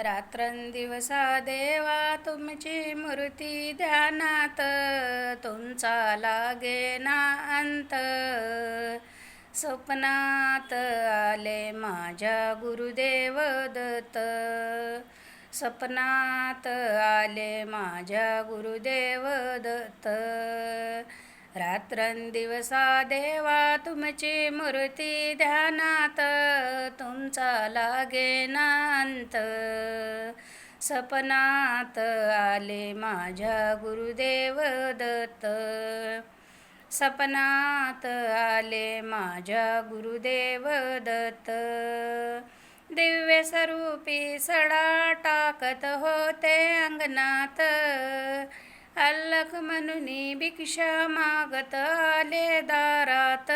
रात्रंदिवसा देवा तुमची मूर्ती ध्यानात, तुमचा लागेना अंत. स्वप्नात आले माझ्या गुरुदेव दत्त, स्वप्नात आले माझ्या गुरुदेव दत्त. रात्रंदिवसा देवा तुमची मूर्ती ध्यानात, तुमचा लागेना अंत. स्वप्नात आले माझ्या गुरुदेव दत्त, स्वप्नात आले माझ्या गुरुदेव दत्त. दिव्य स्वरूपी सडा टाकत होते अंगणात, अल्लख म्हणूनी भिक्षा मागत आले दारात.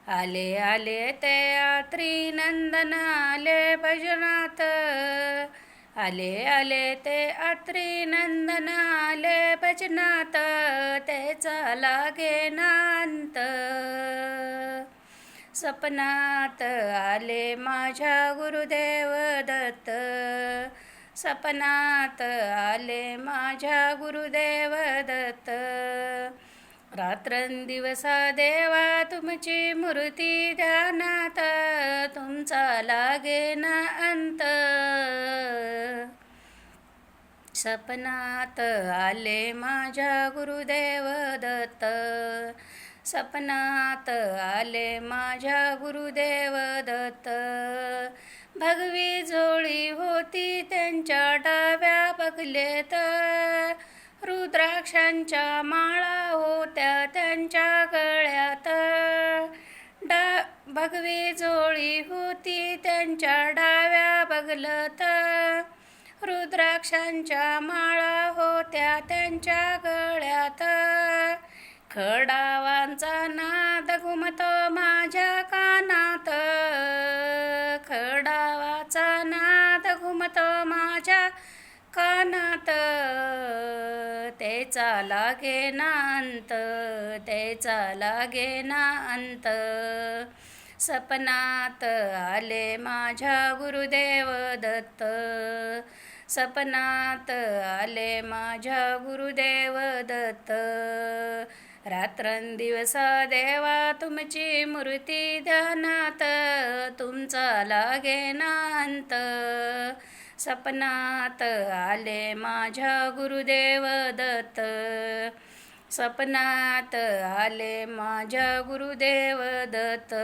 आले आले ते यात्री नंदन आले भजनात, आले आले ते यात्री नंदन आले भजनात. त्याचा लागेना अंत. स्वप्नात आले माझ्या गुरुदेव दत्त, स्वप्नात आले माझ्या गुरुदेव दत्त. रात्रंदिवसा देवा तुमची मूर्ती ध्यानात, तुमचा लागेना अंत. स्वप्नात आले माझ्या गुरुदेव दत्त, स्वप्नात आले माझ्या गुरुदेव दत्त. भगवी झोळी होती त्यांच्या डाव्या बगलेत, रुद्राक्षांच्या माळा होत्या त्यांच्या गळ्यात. भगवी झोळी होती त्यांच्या डाव्या बगलत, रुद्राक्षांच्या माळा होत्या त्यांच्या गळ्यात. खडावांचा नाद घुमतो माझ्या कानात, खडावाचा नाद घुमतो माझ्या कानात. त्याचा लागेना अंत, त्याचा लागेना अंत. स्वप्नात आले माझ्या गुरुदेव दत्त, स्वप्नात आले माझ्या गुरुदेव दत्त. रात्रंदिवसा देवा तुमची मूर्ती ध्यानात, तुमचा लागेना अंत. स्वप्नात आले माझ्या गुरुदेव दत्त, स्वप्नात आले माझ्या गुरुदेव दत्त.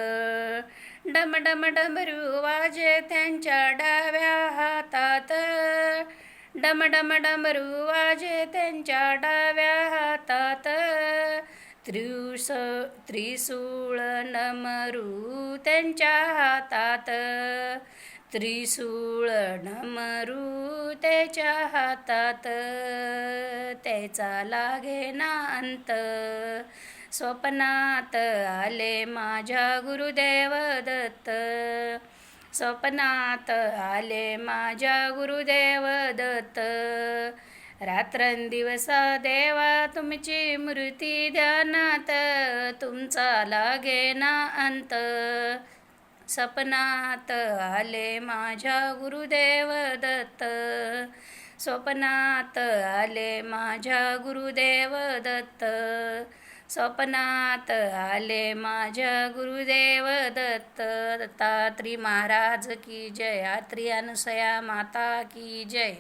डम डम डमरू वाजे त्यांच्या डाव्या हातात, डम डम डमरू वाजे त्यांच्या डाव्या हातात. त्रिशूळ डमरू त्यांच्या हातात, त्रिशूळ डमरू त्याच्या हातात. त्याचा लागेना अंत. स्वप्नात आले माझ्या गुरुदेव दत्त, स्वप्नात आले माझ्या गुरुदेव दत्त. रात्रंदिवसा देवा तुमची मूर्ती ध्यानात, तुमचा लागेना अंत. स्वप्नात आले माझ्या गुरुदेव दत्त, स्वप्नात आले माझ्या गुरुदेव दत्त. स्वप्नात आले माझ्या गुरुदेव दत्त. दत्तात्री महाराज की जय. यात्री अनुसया माता की जय.